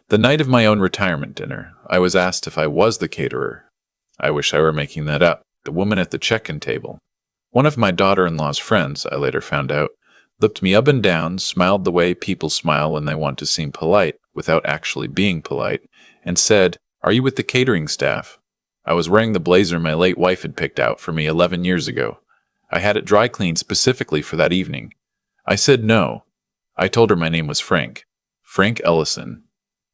The night of my own retirement dinner, I was asked if I was the caterer. I wish I were making that up. The woman at the check-in table. One of my daughter-in-law's friends, I later found out, looked me up and down, smiled the way people smile when they want to seem polite without actually being polite, and said, "Are you with the catering staff?" I was wearing the blazer my late wife had picked out for me 11 years ago. I had it dry cleaned specifically for that evening. I said no. I told her my name was Frank. Frank Ellison.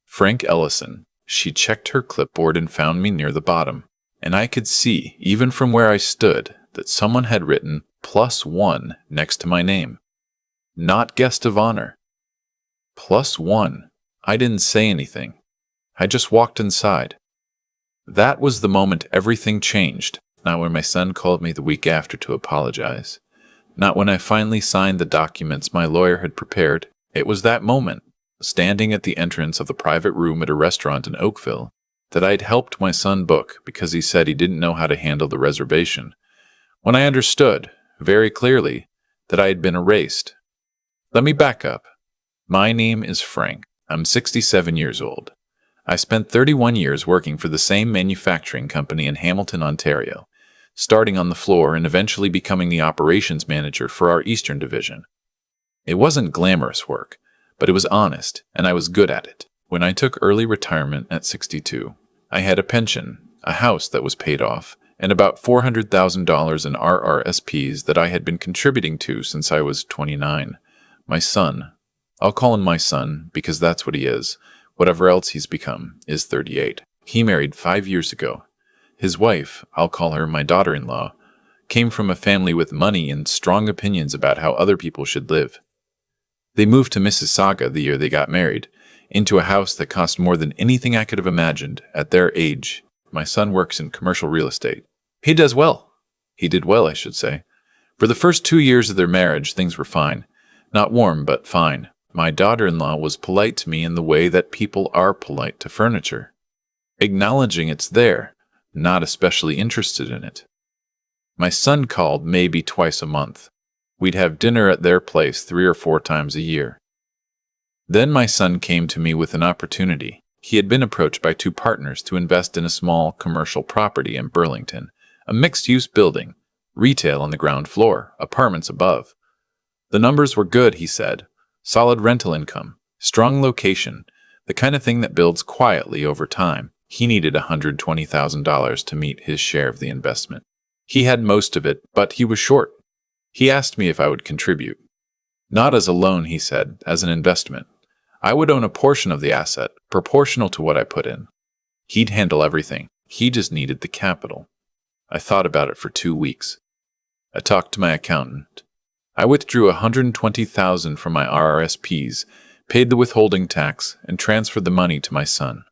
Frank Ellison. She checked her clipboard and found me near the bottom. And I could see, even from where I stood, that someone had written +1 next to my name. Not guest of honor. +1. I didn't say anything. I just walked inside. That was the moment everything changed. Not when my son called me the week after to apologize. Not when I finally signed the documents my lawyer had prepared. It was that moment, standing at the entrance of the private room at a restaurant in Oakville, that I'd helped my son book because he said he didn't know how to handle the reservation. When I understood, very clearly, that I had been erased. Let me back up. My name is Frank. I'm 67 years old. I spent 31 years working for the same manufacturing company in Hamilton, Ontario, starting on the floor and eventually becoming the operations manager for our Eastern Division. It wasn't glamorous work, but it was honest, and I was good at it. When I took early retirement at 62, I had a pension, a house that was paid off, and about $400,000 in RRSPs that I had been contributing to since I was 29. My son, I'll call him my son because that's what he is, whatever else he's become, is 38. He married 5 years ago. His wife, I'll call her my daughter-in-law, came from a family with money and strong opinions about how other people should live. They moved to Mississauga the year they got married, into a house that cost more than anything I could have imagined at their age. My son works in commercial real estate. He does well. He did well, I should say. For the first 2 years of their marriage, things were fine. Not warm, but fine. My daughter-in-law was polite to me in the way that people are polite to furniture, acknowledging it's there, not especially interested in it. My son called maybe twice a month. We'd have dinner at their place 3 or 4 times a year. Then my son came to me with an opportunity. He had been approached by 2 partners to invest in a small commercial property in Burlington, a mixed-use building, retail on the ground floor, apartments above. The numbers were good, he said. Solid rental income, strong location, the kind of thing that builds quietly over time. He needed $120,000 to meet his share of the investment. He had most of it, but he was short. He asked me if I would contribute. Not as a loan, he said, as an investment. I would own a portion of the asset, proportional to what I put in. He'd handle everything. He just needed the capital. I thought about it for 2 weeks. I talked to my accountant. I withdrew $120,000 from my RRSPs, paid the withholding tax, and transferred the money to my son.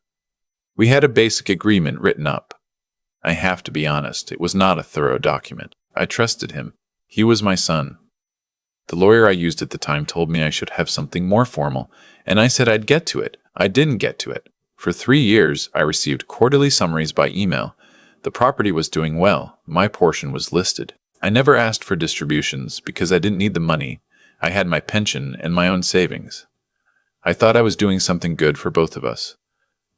We had a basic agreement written up. I have to be honest, it was not a thorough document. I trusted him. He was my son. The lawyer I used at the time told me I should have something more formal, and I said I'd get to it. I didn't get to it. For 3 years, I received quarterly summaries by email. The property was doing well. My portion was listed. I never asked for distributions because I didn't need the money. I had my pension and my own savings. I thought I was doing something good for both of us,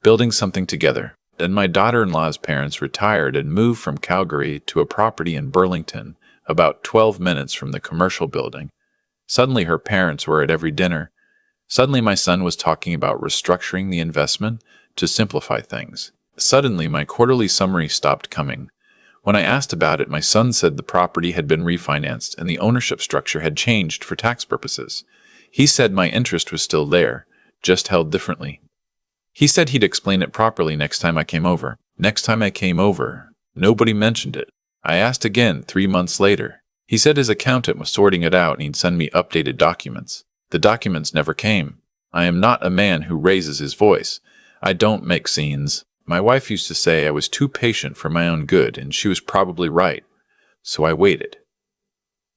building something together. Then my daughter-in-law's parents retired and moved from Calgary to a property in Burlington, about 12 minutes from the commercial building. Suddenly her parents were at every dinner. Suddenly my son was talking about restructuring the investment to simplify things. Suddenly my quarterly summary stopped coming. When I asked about it, my son said the property had been refinanced and the ownership structure had changed for tax purposes. He said my interest was still there, just held differently. He said he'd explain it properly next time I came over. Next time I came over, nobody mentioned it. I asked again 3 months later. He said his accountant was sorting it out and he'd send me updated documents. The documents never came. I am not a man who raises his voice. I don't make scenes. My wife used to say I was too patient for my own good, and she was probably right. So I waited.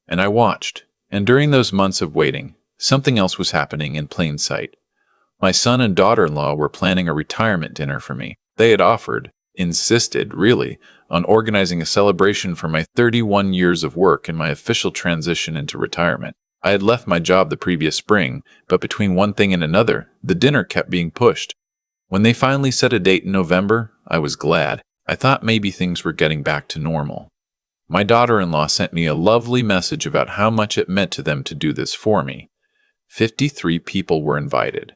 And I watched. And during those months of waiting, something else was happening in plain sight. My son and daughter-in-law were planning a retirement dinner for me. They had offered, insisted, really, on organizing a celebration for my 31 years of work and my official transition into retirement. I had left my job the previous spring, but between one thing and another, the dinner kept being pushed. When they finally set a date in November, I was glad. I thought maybe things were getting back to normal. My daughter-in-law sent me a lovely message about how much it meant to them to do this for me. 53 people were invited.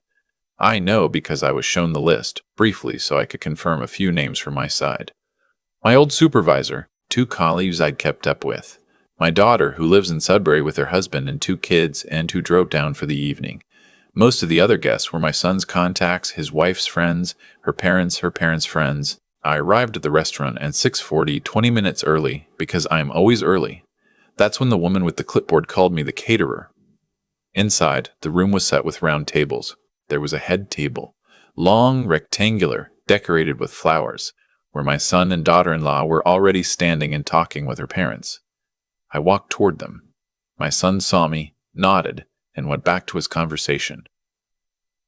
I know because I was shown the list, briefly so I could confirm a few names from my side. My old supervisor, 2 colleagues I'd kept up with, my daughter who lives in Sudbury with her husband and 2 kids and who drove down for the evening. Most of the other guests were my son's contacts, his wife's friends, her parents' friends. I arrived at the restaurant at 6:40, 20 minutes early, because I am always early. That's when the woman with the clipboard called me the caterer. Inside, the room was set with round tables. There was a head table, long, rectangular, decorated with flowers, where my son and daughter-in-law were already standing and talking with her parents. I walked toward them. My son saw me, nodded, and went back to his conversation.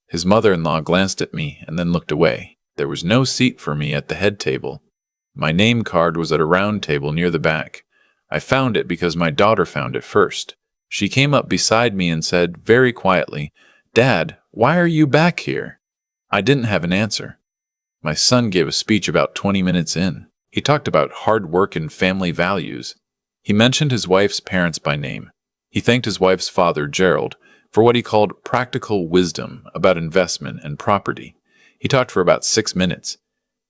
His mother-in-law glanced at me and then looked away. There was no seat for me at the head table. My name card was at a round table near the back. I found it because my daughter found it first. She came up beside me and said, very quietly, "Dad, why are you back here?" I didn't have an answer. My son gave a speech about 20 minutes in. He talked about hard work and family values. He mentioned his wife's parents by name. He thanked his wife's father, Gerald, for what he called practical wisdom about investment and property. He talked for about 6 minutes.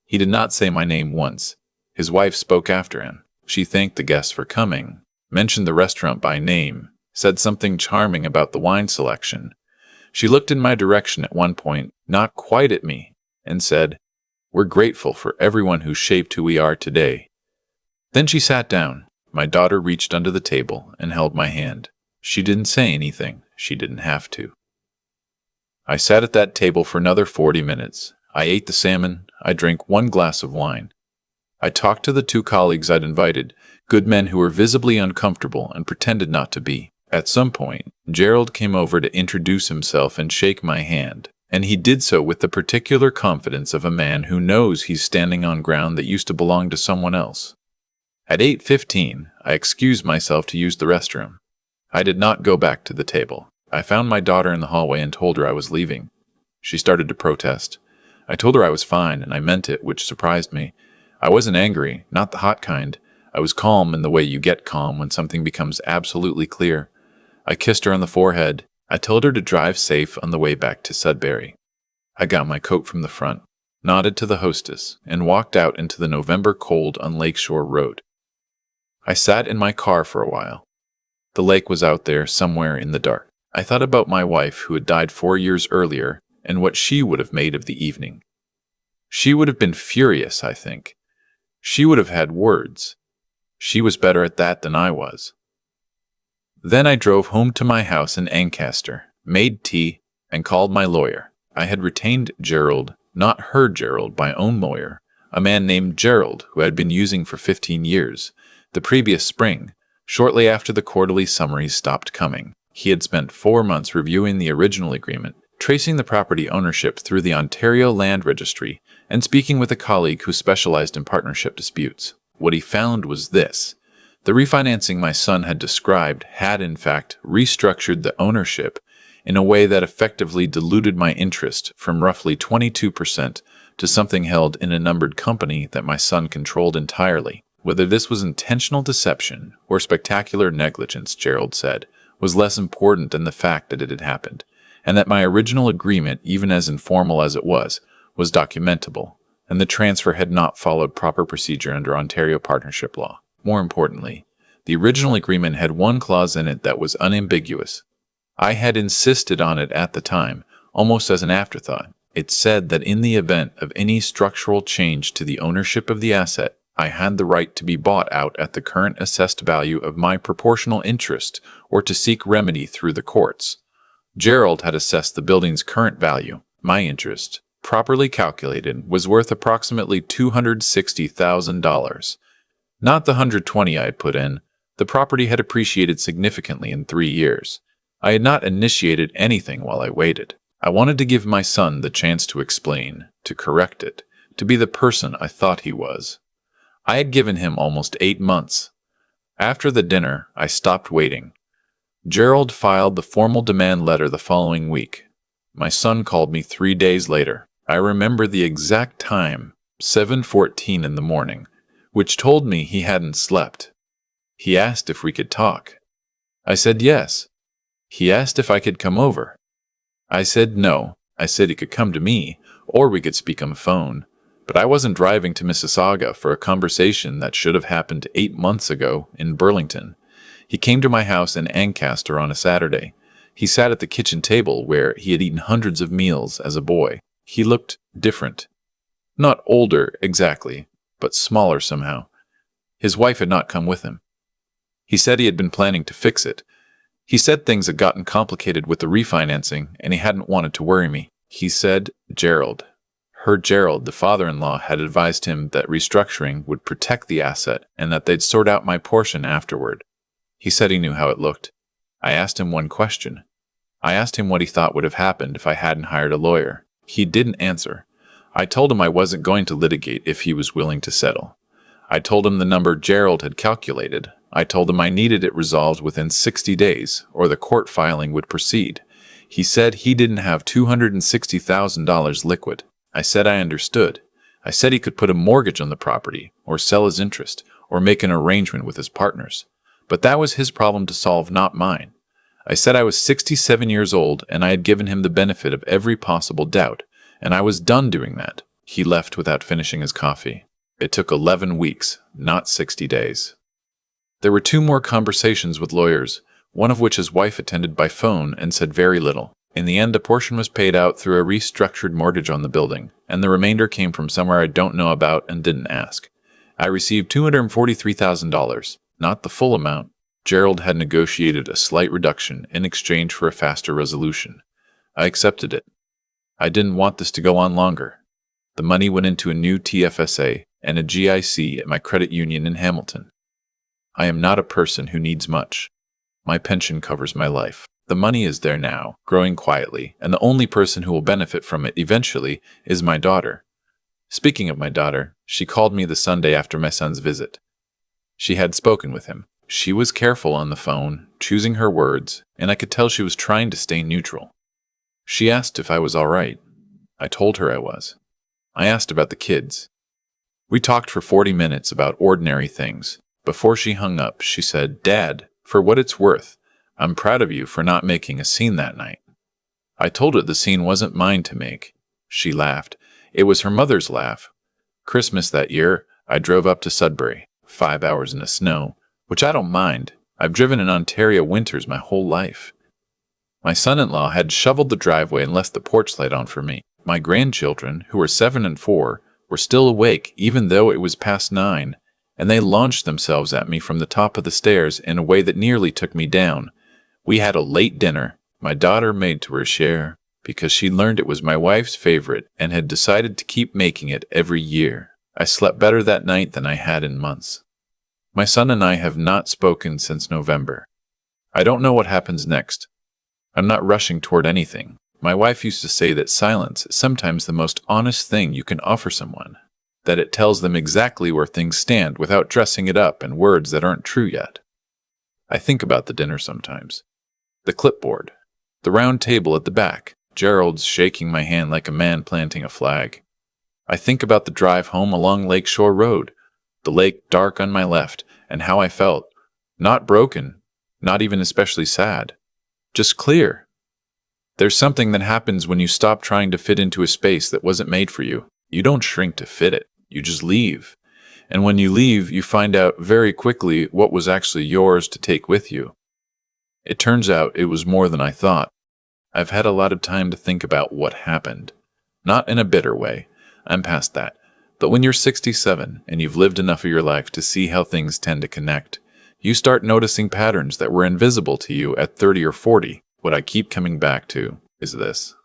He did not say my name once. His wife spoke after him. She thanked the guests for coming, mentioned the restaurant by name, said something charming about the wine selection. She looked in my direction at one point, not quite at me, and said, "We're grateful for everyone who shaped who we are today." Then she sat down. My daughter reached under the table and held my hand. She didn't say anything. She didn't have to. I sat at that table for another 40 minutes. I ate the salmon. I drank 1 glass of wine. I talked to the 2 colleagues I'd invited, good men who were visibly uncomfortable and pretended not to be. At some point, Gerald came over to introduce himself and shake my hand, and he did so with the particular confidence of a man who knows he's standing on ground that used to belong to someone else. At 8:15, I excused myself to use the restroom. I did not go back to the table. I found my daughter in the hallway and told her I was leaving. She started to protest. I told her I was fine, and I meant it, which surprised me. I wasn't angry, not the hot kind. I was calm in the way you get calm when something becomes absolutely clear. I kissed her on the forehead. I told her to drive safe on the way back to Sudbury. I got my coat from the front, nodded to the hostess, and walked out into the November cold on Lakeshore Road. I sat in my car for a while. The lake was out there somewhere in the dark. I thought about my wife who had died 4 years earlier and what she would have made of the evening. She would have been furious, I think. She would have had words. She was better at that than I was. Then I drove home to my house in Ancaster, made tea, and called my lawyer. I had retained Gerald, not her Gerald, my own lawyer, a man named Gerald who I had been using for 15 years. The previous spring, shortly after the quarterly summaries stopped coming, he had spent 4 months reviewing the original agreement, tracing the property ownership through the Ontario Land Registry, and speaking with a colleague who specialized in partnership disputes. What he found was this. The refinancing my son had described had, in fact, restructured the ownership in a way that effectively diluted my interest from roughly 22% to something held in a numbered company that my son controlled entirely. Whether this was intentional deception or spectacular negligence, Gerald said, was less important than the fact that it had happened, and that my original agreement, even as informal as it was documentable, and the transfer had not followed proper procedure under Ontario partnership law. More importantly, the original agreement had one clause in it that was unambiguous. I had insisted on it at the time, almost as an afterthought. It said that in the event of any structural change to the ownership of the asset, I had the right to be bought out at the current assessed value of my proportional interest or to seek remedy through the courts. Gerald had assessed the building's current value. My interest, properly calculated, was worth approximately $260,000. Not the $120,000 I had put in. The property had appreciated significantly in 3 years. I had not initiated anything while I waited. I wanted to give my son the chance to explain, to correct it, to be the person I thought he was. I had given him almost 8 months. After the dinner, I stopped waiting. Gerald filed the formal demand letter the following week. My son called me 3 days later. I remember the exact time, 7:14 in the morning, which told me he hadn't slept. He asked if we could talk. I said yes. He asked if I could come over. I said no. I said he could come to me, or we could speak on the phone. But I wasn't driving to Mississauga for a conversation that should have happened 8 months ago in Burlington. He came to my house in Ancaster on a Saturday. He sat at the kitchen table where he had eaten hundreds of meals as a boy. He looked different. Not older, exactly, but smaller somehow. His wife had not come with him. He said he had been planning to fix it. He said things had gotten complicated with the refinancing, and he hadn't wanted to worry me. He said Gerald, the father-in-law, had advised him that restructuring would protect the asset and that they'd sort out my portion afterward. He said he knew how it looked. I asked him one question. I asked him what he thought would have happened if I hadn't hired a lawyer. He didn't answer. I told him I wasn't going to litigate if he was willing to settle. I told him the number Gerald had calculated. I told him I needed it resolved within 60 days, or the court filing would proceed. He said he didn't have $260,000 liquid. I said I understood. I said he could put a mortgage on the property, or sell his interest, or make an arrangement with his partners. But that was his problem to solve, not mine. I said I was 67 years old, and I had given him the benefit of every possible doubt, and I was done doing that. He left without finishing his coffee. It took 11 weeks, not 60 days. There were 2 more conversations with lawyers, one of which his wife attended by phone and said very little. In the end, a portion was paid out through a restructured mortgage on the building, and the remainder came from somewhere I don't know about and didn't ask. I received $243,000, not the full amount. Gerald had negotiated a slight reduction in exchange for a faster resolution. I accepted it. I didn't want this to go on longer. The money went into a new TFSA and a GIC at my credit union in Hamilton. I am not a person who needs much. My pension covers my life. The money is there now, growing quietly, and the only person who will benefit from it eventually is my daughter. Speaking of my daughter, she called me the Sunday after my son's visit. She had spoken with him. She was careful on the phone, choosing her words, and I could tell she was trying to stay neutral. She asked if I was all right. I told her I was. I asked about the kids. We talked for 40 minutes about ordinary things. Before she hung up, she said, "Dad, for what it's worth, I'm proud of you for not making a scene that night." I told her the scene wasn't mine to make. She laughed. It was her mother's laugh. Christmas that year, I drove up to Sudbury, 5 hours in the snow, which I don't mind. I've driven in Ontario winters my whole life. My son-in-law had shoveled the driveway and left the porch light on for me. My grandchildren, who were 7 and 4, were still awake even though it was past 9, and they launched themselves at me from the top of the stairs in a way that nearly took me down. We had a late dinner. My daughter made to her share, because she learned it was my wife's favorite and had decided to keep making it every year. I slept better that night than I had in months. My son and I have not spoken since November. I don't know what happens next. I'm not rushing toward anything. My wife used to say that silence is sometimes the most honest thing you can offer someone, that it tells them exactly where things stand without dressing it up in words that aren't true yet. I think about the dinner sometimes. The clipboard, the round table at the back, Gerald's shaking my hand like a man planting a flag. I think about the drive home along Lakeshore Road, the lake dark on my left, and how I felt. Not broken, not even especially sad, just clear. There's something that happens when you stop trying to fit into a space that wasn't made for you. You don't shrink to fit it, you just leave. And when you leave, you find out very quickly what was actually yours to take with you. It turns out it was more than I thought. I've had a lot of time to think about what happened. Not in a bitter way. I'm past that. But when you're 67 and you've lived enough of your life to see how things tend to connect, you start noticing patterns that were invisible to you at 30 or 40. What I keep coming back to is this.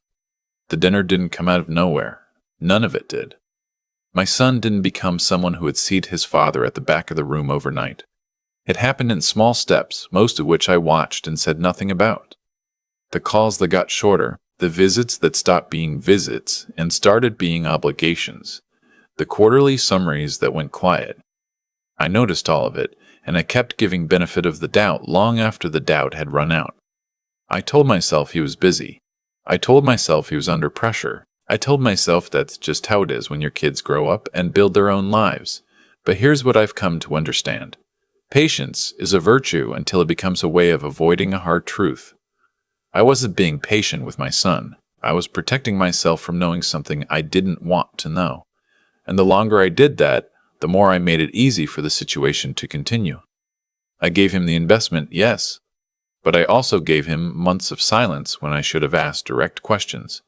The dinner didn't come out of nowhere. None of it did. My son didn't become someone who would seat his father at the back of the room overnight. It happened in small steps, most of which I watched and said nothing about. The calls that got shorter, the visits that stopped being visits and started being obligations, the quarterly summaries that went quiet. I noticed all of it, and I kept giving benefit of the doubt long after the doubt had run out. I told myself he was busy. I told myself he was under pressure. I told myself that's just how it is when your kids grow up and build their own lives. But here's what I've come to understand. Patience is a virtue until it becomes a way of avoiding a hard truth. I wasn't being patient with my son. I was protecting myself from knowing something I didn't want to know. And the longer I did that, the more I made it easy for the situation to continue. I gave him the investment, yes, but I also gave him months of silence when I should have asked direct questions.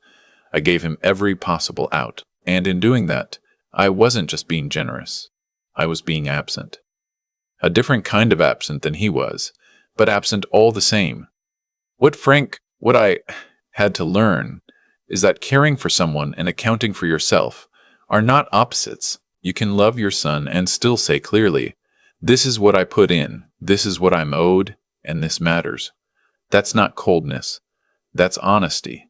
I gave him every possible out, and in doing that, I wasn't just being generous. I was being absent. A different kind of absent than he was, but absent all the same. What I had to learn is that caring for someone and accounting for yourself are not opposites. You can love your son and still say clearly, "This is what I put in, this is what I'm owed, and this matters." That's not coldness. That's honesty.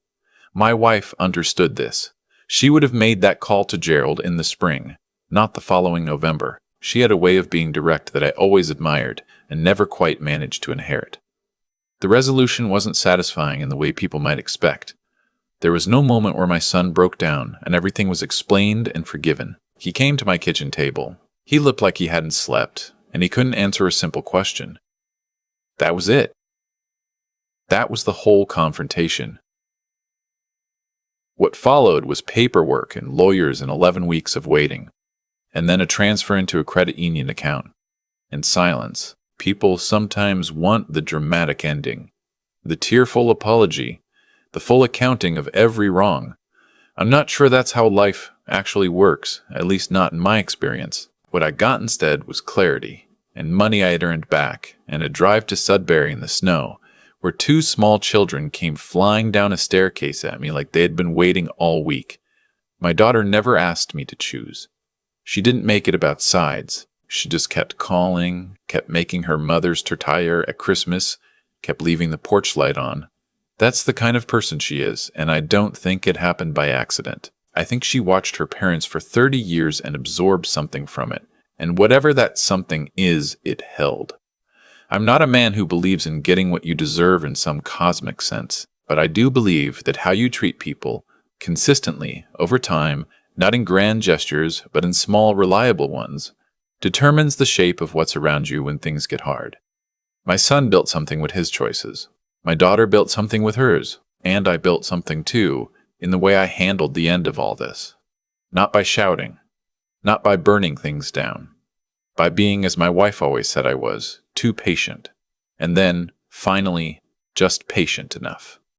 My wife understood this. She would have made that call to Gerald in the spring, not the following November. She had a way of being direct that I always admired and never quite managed to inherit. The resolution wasn't satisfying in the way people might expect. There was no moment where my son broke down and everything was explained and forgiven. He came to my kitchen table. He looked like he hadn't slept, and he couldn't answer a simple question. That was it. That was the whole confrontation. What followed was paperwork and lawyers and 11 weeks of waiting, and then a transfer into a credit union account. And silence. People sometimes want the dramatic ending, the tearful apology, the full accounting of every wrong. I'm not sure that's how life actually works, at least not in my experience. What I got instead was clarity, and money I had earned back, and a drive to Sudbury in the snow, where 2 small children came flying down a staircase at me like they had been waiting all week. My daughter never asked me to choose. She didn't make it about sides. She just kept calling, kept making her mother's tortilla at Christmas, kept leaving the porch light on. That's the kind of person she is, and I don't think it happened by accident. I think she watched her parents for 30 years and absorbed something from it, and whatever that something is, it held. I'm not a man who believes in getting what you deserve in some cosmic sense, but I do believe that how you treat people, consistently, over time, not in grand gestures, but in small, reliable ones, determines the shape of what's around you when things get hard. My son built something with his choices. My daughter built something with hers, and I built something too, in the way I handled the end of all this. Not by shouting, not by burning things down, by being, as my wife always said I was, too patient, and then, finally, just patient enough.